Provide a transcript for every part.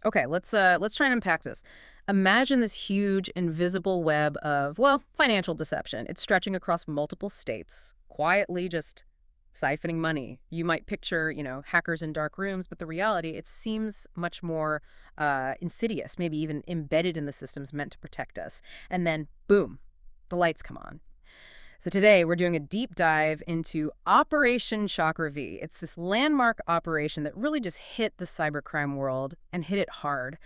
Okay, let's try and unpack this. Imagine this huge invisible web of, well, financial deception. It's stretching across multiple states, quietly just siphoning money. You might picture, hackers in dark rooms, but the reality, it seems much more insidious, maybe even embedded in the systems meant to protect us. And then, boom, the lights come on. So today we're doing a deep dive into Operation Chakra-V. It's this landmark operation that really just hit the cybercrime world and hit it hard.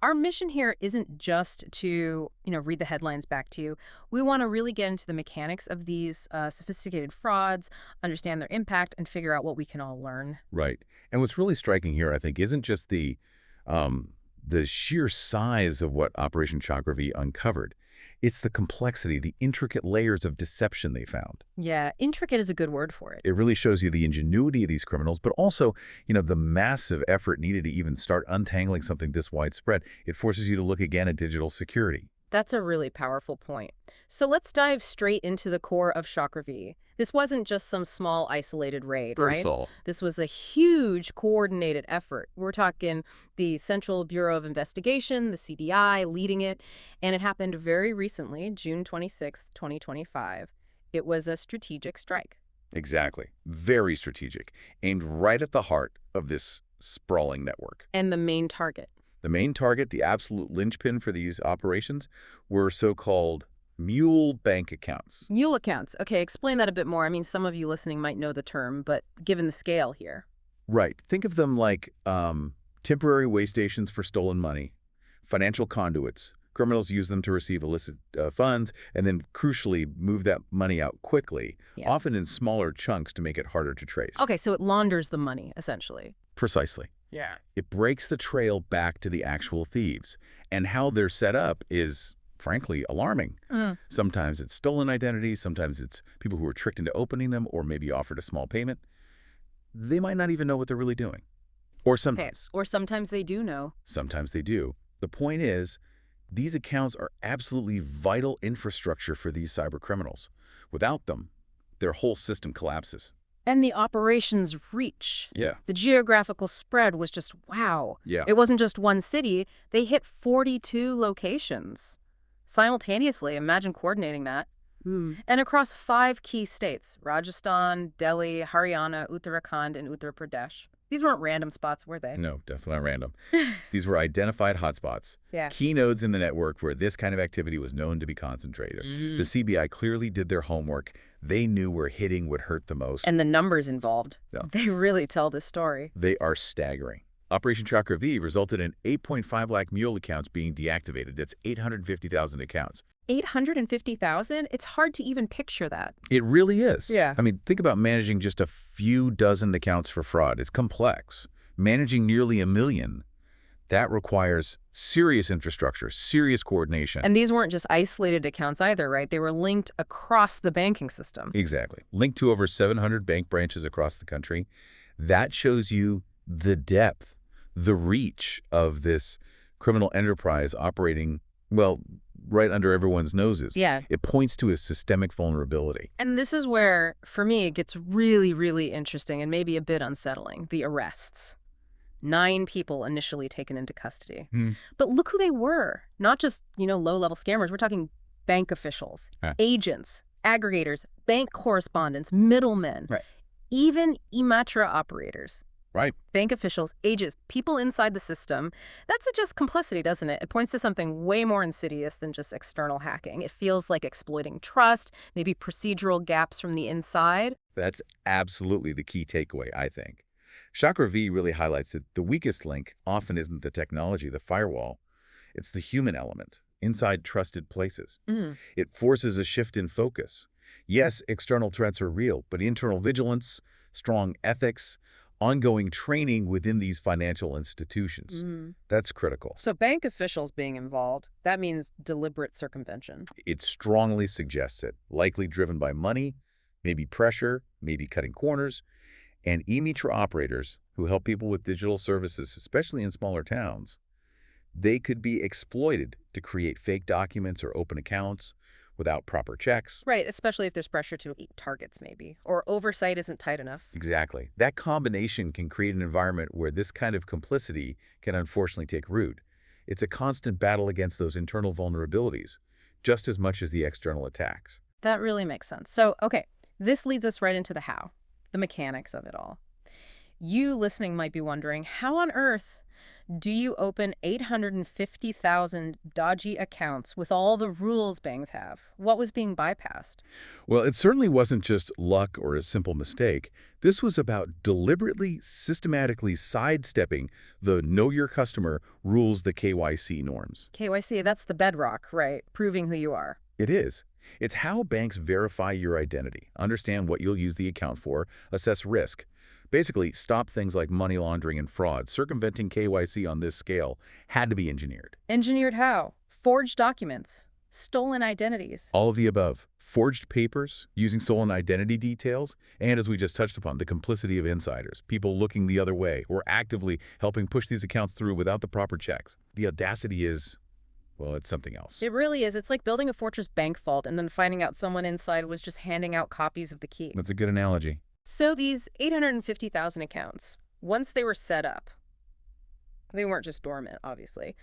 Our mission here isn't just to, read the headlines back to you. We want to really get into the mechanics of these sophisticated frauds, understand their impact, and figure out what we can all learn. Right. And what's really striking here, I think, isn't just the sheer size of what Operation Chakra-V uncovered. It's the complexity, the intricate layers of deception they found. Yeah, intricate is a good word for it. It really shows you the ingenuity of these criminals, but also, the massive effort needed to even start untangling something this widespread. It forces you to look again at digital security. That's a really powerful point. So let's dive straight into the core of Chakra-V. This wasn't just some small isolated raid, right? This was a huge coordinated effort. We're talking the Central Bureau of Investigation, the CBI, leading it, and it happened very recently, June 26, 2025. It was a strategic strike. Exactly. Very strategic, aimed right at the heart of this sprawling network. And the main target. The main target, the absolute linchpin for these operations, were so-called mule bank accounts. Mule accounts. Okay, explain that a bit more. I mean, some of you listening might know the term, but given the scale here. Right. Think of them like temporary way stations for stolen money, financial conduits. Criminals use them to receive illicit funds and then, crucially, move that money out quickly, often in smaller chunks to make it harder to trace. Okay, so it launders the money, essentially. Precisely. Yeah. It breaks the trail back to the actual thieves. And how they're set up is, frankly, alarming. Sometimes it's stolen identities, sometimes it's people who are tricked into opening them or maybe offered a small payment. They might not even know what they're really doing. Or sometimes. Okay. Or sometimes they do know. Sometimes they do. The point is, these accounts are absolutely vital infrastructure for these cyber criminals. Without them, their whole system collapses. And the operation's reach. Yeah. The geographical spread was just wow. Yeah. It wasn't just one city. They hit 42 locations simultaneously. Imagine coordinating that. And across 5 key states, Rajasthan, Delhi, Haryana, Uttarakhand, and Uttar Pradesh. These weren't random spots, were they? No, definitely not random. These were identified hotspots. Yeah. Key nodes in the network where this kind of activity was known to be concentrated. The CBI clearly did their homework. They knew where hitting would hurt the most. And the numbers involved. Yeah. They really tell this story. They are staggering. Operation Chakra-V resulted in 8.5 lakh Mule accounts being deactivated. That's 850,000 accounts. 850,000? It's hard to even picture that. It really is. Yeah. I mean, think about managing just a few dozen accounts for fraud. It's complex. Managing nearly 1 million, that requires serious infrastructure, serious coordination. And these weren't just isolated accounts either, right? They were linked across the banking system. Exactly. Linked to over 700 bank branches across the country. That shows you the depth, the reach of this criminal enterprise operating, well, right under everyone's noses. Yeah. It points to a systemic vulnerability. And this is where, for me, it gets really, really interesting and maybe a bit unsettling. The arrests. 9 people initially taken into custody. But look who they were. Not just, low-level scammers. We're talking bank officials, agents, aggregators, bank correspondents, middlemen, even e-matra operators. Right. Bank officials, agents, people inside the system. That suggests complicity, doesn't it? It points to something way more insidious than just external hacking. It feels like exploiting trust, maybe procedural gaps from the inside. That's absolutely the key takeaway, I think. Chakra-V really highlights that the weakest link often isn't the technology, the firewall. It's the human element, inside trusted places. It forces a shift in focus. Yes, external threats are real, but internal vigilance, strong ethics, ongoing training within these financial institutions. That's critical. So bank officials being involved, that means deliberate circumvention. It strongly suggests it, likely driven by money, maybe pressure, maybe cutting corners, and e-mitra operators who help people with digital services, especially in smaller towns. They could be exploited to create fake documents or open accounts, without proper checks. Right, especially if there's pressure to eat targets, maybe, or oversight isn't tight enough. Exactly. That combination can create an environment where this kind of complicity can unfortunately take root. It's a constant battle against those internal vulnerabilities, just as much as the external attacks. That really makes sense. So, okay, this leads us right into the how, the mechanics of it all. You listening might be wondering, how on earth do you open 850,000 dodgy accounts with all the rules banks have? What was being bypassed? Well, it certainly wasn't just luck or a simple mistake. This was about deliberately, systematically sidestepping the Know Your Customer rules, the KYC norms. KYC, that's the bedrock, right? Proving who you are. It is. It's how banks verify your identity, understand what you'll use the account for, assess risk. Basically, stop things like money laundering and fraud. Circumventing KYC on this scale had to be engineered. Engineered how? Forged documents, stolen identities. All of the above. Forged papers, using stolen identity details, and as we just touched upon, the complicity of insiders, people looking the other way or actively helping push these accounts through without the proper checks. The audacity is, well, it's something else. It really is. It's like building a fortress bank vault and then finding out someone inside was just handing out copies of the key. That's a good analogy. So these 850,000 accounts, once they were set up, they weren't just dormant, obviously.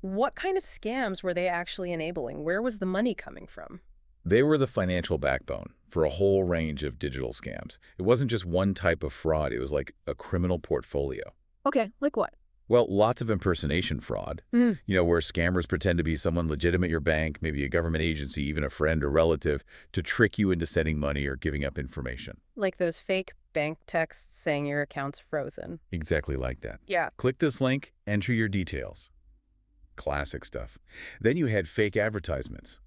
What kind of scams were they actually enabling? Where was the money coming from? They were the financial backbone for a whole range of digital scams. It wasn't just one type of fraud. It was like a criminal portfolio. Okay, like what? Well, lots of impersonation fraud, where scammers pretend to be someone legitimate at your bank, maybe a government agency, even a friend or relative, to trick you into sending money or giving up information. Like those fake bank texts saying your account's frozen. Exactly like that. Yeah. Click this link, enter your details. Classic stuff. Then you had fake advertisements.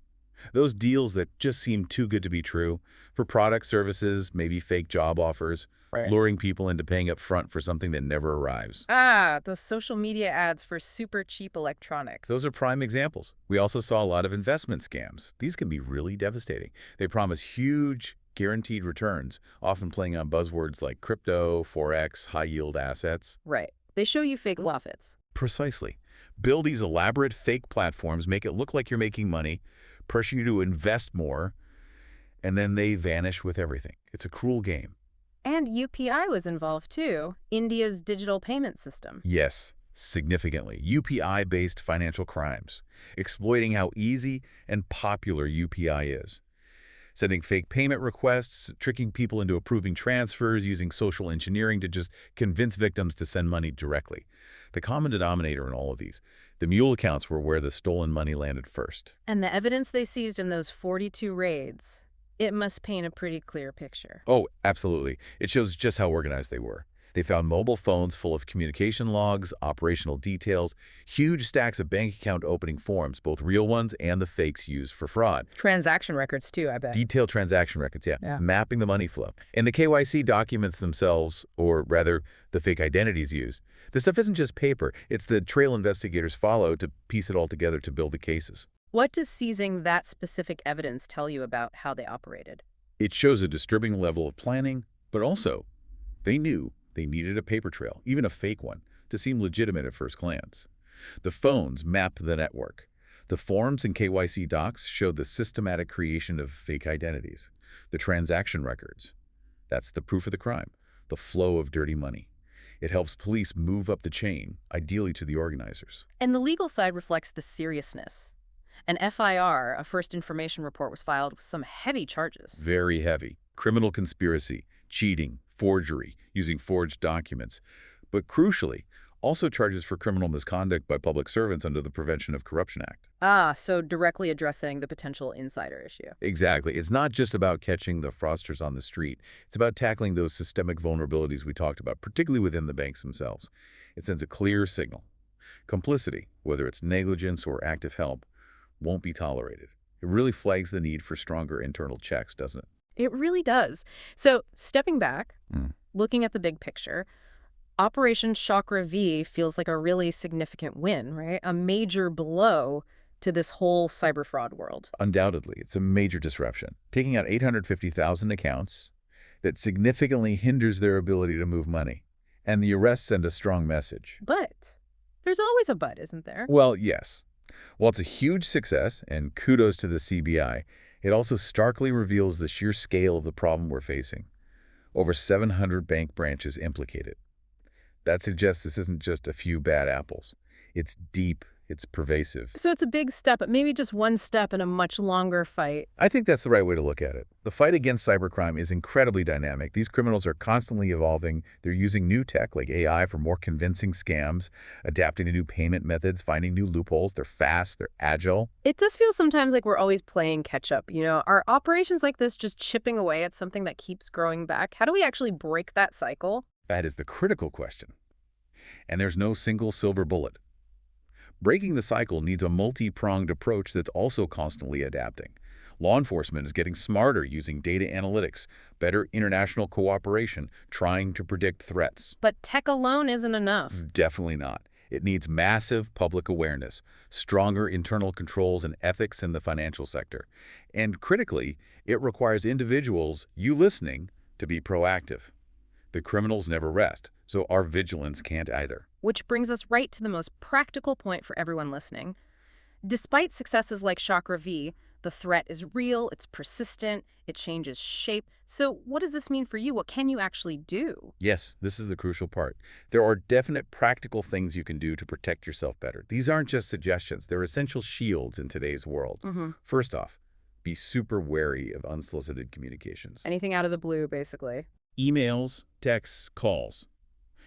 Those deals that just seem too good to be true for product services, maybe fake job offers, Right. luring people into paying up front for something that never arrives. Ah, those social media ads for super cheap electronics. Those are prime examples. We also saw a lot of investment scams. These can be really devastating. They promise huge, guaranteed returns, often playing on buzzwords like crypto, forex, high-yield assets. Right. They show you fake profits. Precisely. Build these elaborate fake platforms, make it look like you're making money, pressure you to invest more, and then they vanish with everything. It's a cruel game. And UPI was involved too, India's digital payment system. Yes, significantly. UPI-based financial crimes, exploiting how easy and popular UPI is. Sending fake payment requests, tricking people into approving transfers, using social engineering to just convince victims to send money directly. The common denominator in all of these, the mule accounts were where the stolen money landed first. And the evidence they seized in those 42 raids, it must paint a pretty clear picture. Oh, absolutely. It shows just how organized they were. They found mobile phones full of communication logs, operational details, huge stacks of bank account opening forms, both real ones and the fakes used for fraud. Transaction records too, I bet. Detailed transaction records, yeah, mapping the money flow. And the KYC documents themselves, or rather, the fake identities used. This stuff isn't just paper. It's the trail investigators follow to piece it all together to build the cases. What does seizing that specific evidence tell you about how they operated? It shows a disturbing level of planning, but also they knew they needed a paper trail, even a fake one, to seem legitimate at first glance. The phones mapped the network. The forms and KYC docs showed the systematic creation of fake identities. The transaction records, that's the proof of the crime, the flow of dirty money. It helps police move up the chain, ideally to the organizers. And the legal side reflects the seriousness. An FIR, a first information report, was filed with some heavy charges. Very heavy. Criminal conspiracy, cheating, forgery, using forged documents. But crucially, also charges for criminal misconduct by public servants under the Prevention of Corruption Act. Ah, so directly addressing the potential insider issue. Exactly. It's not just about catching the fraudsters on the street. It's about tackling those systemic vulnerabilities we talked about, particularly within the banks themselves. It sends a clear signal. Complicity, whether it's negligence or active help, won't be tolerated. It really flags the need for stronger internal checks, doesn't it? It really does. So stepping back, looking at the big picture, Operation Chakra-V feels like a really significant win, right? A major blow to this whole cyber fraud world. Undoubtedly, it's a major disruption. Taking out 850,000 accounts that significantly hinders their ability to move money. And the arrests send a strong message. But there's always a but, isn't there? Well, yes. While it's a huge success, and kudos to the CBI, It also starkly reveals the sheer scale of the problem we're facing. Over 700 bank branches implicated. That suggests this isn't just a few bad apples. It's deep, it's pervasive. So it's a big step, but maybe just one step in a much longer fight. I think that's the right way to look at it. The fight against cybercrime is incredibly dynamic. These criminals are constantly evolving. They're using new tech like AI for more convincing scams, adapting to new payment methods, finding new loopholes. They're fast, they're agile. It does feel sometimes like we're always playing catch up. Are operations like this just chipping away at something that keeps growing back? How do we actually break that cycle? That is the critical question. And there's no single silver bullet. Breaking the cycle needs a multi-pronged approach that's also constantly adapting. Law enforcement is getting smarter using data analytics, better international cooperation, trying to predict threats. But tech alone isn't enough. Definitely not. It needs massive public awareness, stronger internal controls and ethics in the financial sector. And critically, it requires individuals, you listening, to be proactive. The criminals never rest, so our vigilance can't either. Which brings us right to the most practical point for everyone listening. Despite successes like Chakra-V, the threat is real, it's persistent, it changes shape. So what does this mean for you? What can you actually do? Yes, this is the crucial part. There are definite practical things you can do to protect yourself better. These aren't just suggestions, they're essential shields in today's world. First off, be super wary of unsolicited communications. Anything out of the blue, basically. Emails, texts, calls.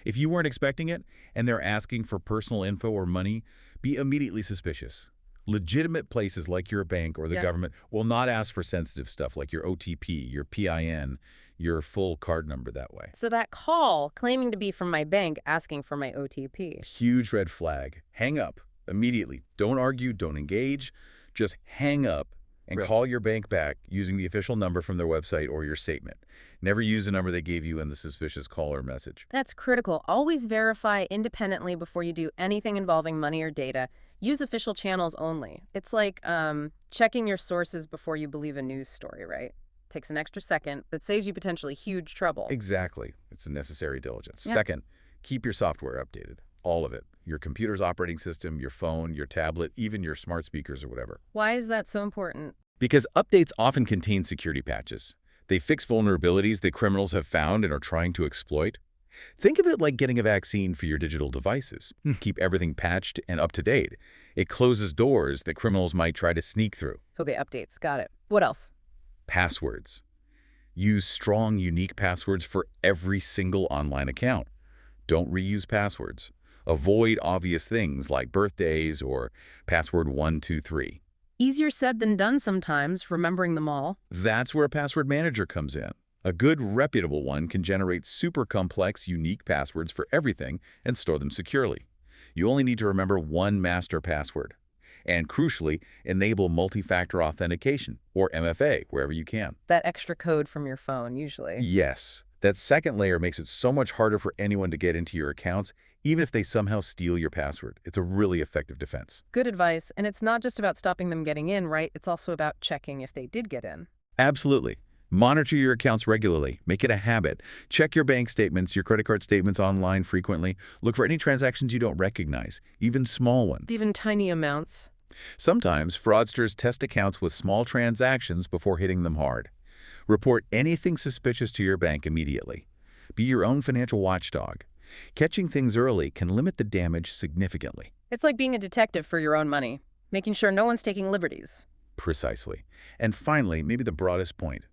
If you weren't expecting it and they're asking for personal info or money, be immediately suspicious. Legitimate places like your bank or the government will not ask for sensitive stuff like your OTP, your PIN, your full card number that way. So that call claiming to be from my bank asking for my OTP. Huge red flag. Hang up immediately. Don't argue, don't engage. Just hang up and call your bank back using the official number from their website or your statement. Never use the number they gave you in the suspicious call or message. That's critical. Always verify independently before you do anything involving money or data. Use official channels only. It's like checking your sources before you believe a news story, right? Takes an extra second, but saves you potentially huge trouble. Exactly. It's a necessary diligence. Yeah. Second, keep your software updated. All of it. Your computer's operating system, your phone, your tablet, even your smart speakers or whatever. Why is that so important? Because updates often contain security patches. They fix vulnerabilities that criminals have found and are trying to exploit. Think of it like getting a vaccine for your digital devices. Keep everything patched and up to date. It closes doors that criminals might try to sneak through. Okay, updates. Got it. What else? Passwords. Use strong, unique passwords for every single online account. Don't reuse passwords. Avoid obvious things like birthdays or password 123. Easier said than done sometimes, remembering them all. That's where a password manager comes in. A good, reputable one can generate super complex, unique passwords for everything and store them securely. You only need to remember one master password. And crucially, enable multi-factor authentication, or MFA, wherever you can. That extra code from your phone, usually. Yes. That second layer makes it so much harder for anyone to get into your accounts, even if they somehow steal your password. It's a really effective defense. Good advice. And it's not just about stopping them getting in, right? It's also about checking if they did get in. Absolutely. Monitor your accounts regularly. Make it a habit. Check your bank statements, your credit card statements online frequently. Look for any transactions you don't recognize, even small ones. Even tiny amounts. Sometimes fraudsters test accounts with small transactions before hitting them hard. Report anything suspicious to your bank immediately. Be your own financial watchdog. Catching things early can limit the damage significantly. It's like being a detective for your own money, making sure no one's taking liberties. Precisely. And finally, maybe the broadest point.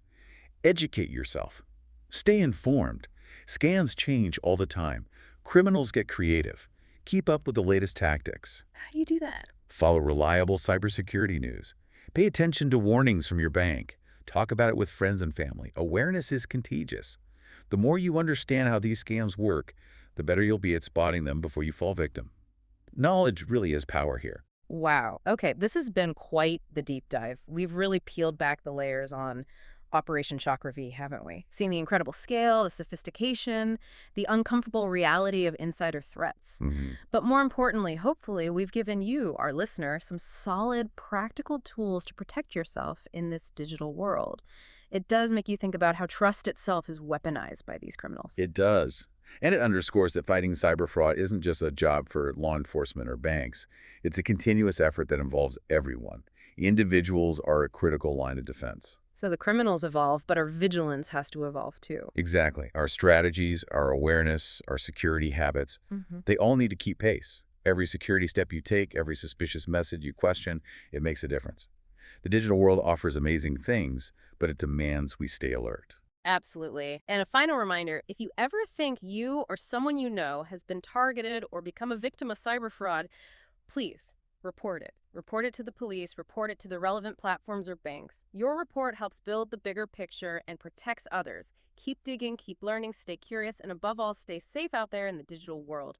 Educate yourself. Stay informed. Scams change all the time. Criminals get creative. Keep up with the latest tactics. How do you do that? Follow reliable cybersecurity news. Pay attention to warnings from your bank. Talk about it with friends and family. Awareness is contagious. The more you understand how these scams work, the better you'll be at spotting them before you fall victim. Knowledge really is power here. Wow. Okay, this has been quite the deep dive. We've really peeled back the layers on Operation Chakra-V, haven't we? Seeing the incredible scale, the sophistication, the uncomfortable reality of insider threats. But more importantly, hopefully, we've given you, our listener, some solid, practical tools to protect yourself in this digital world. It does make you think about how trust itself is weaponized by these criminals. It does. And it underscores that fighting cyber fraud isn't just a job for law enforcement or banks. It's a continuous effort that involves everyone. Individuals are a critical line of defense. So the criminals evolve, but our vigilance has to evolve too. Exactly. Our strategies, our awareness, our security habits, they all need to keep pace. Every security step you take, every suspicious message you question, it makes a difference. The digital world offers amazing things, but it demands we stay alert. Absolutely. And a final reminder, if you ever think you or someone you know has been targeted or become a victim of cyber fraud, please report it. Report it to the police, report it to the relevant platforms or banks. Your report helps build the bigger picture and protects others. Keep digging, keep learning, stay curious, and above all, stay safe out there in the digital world.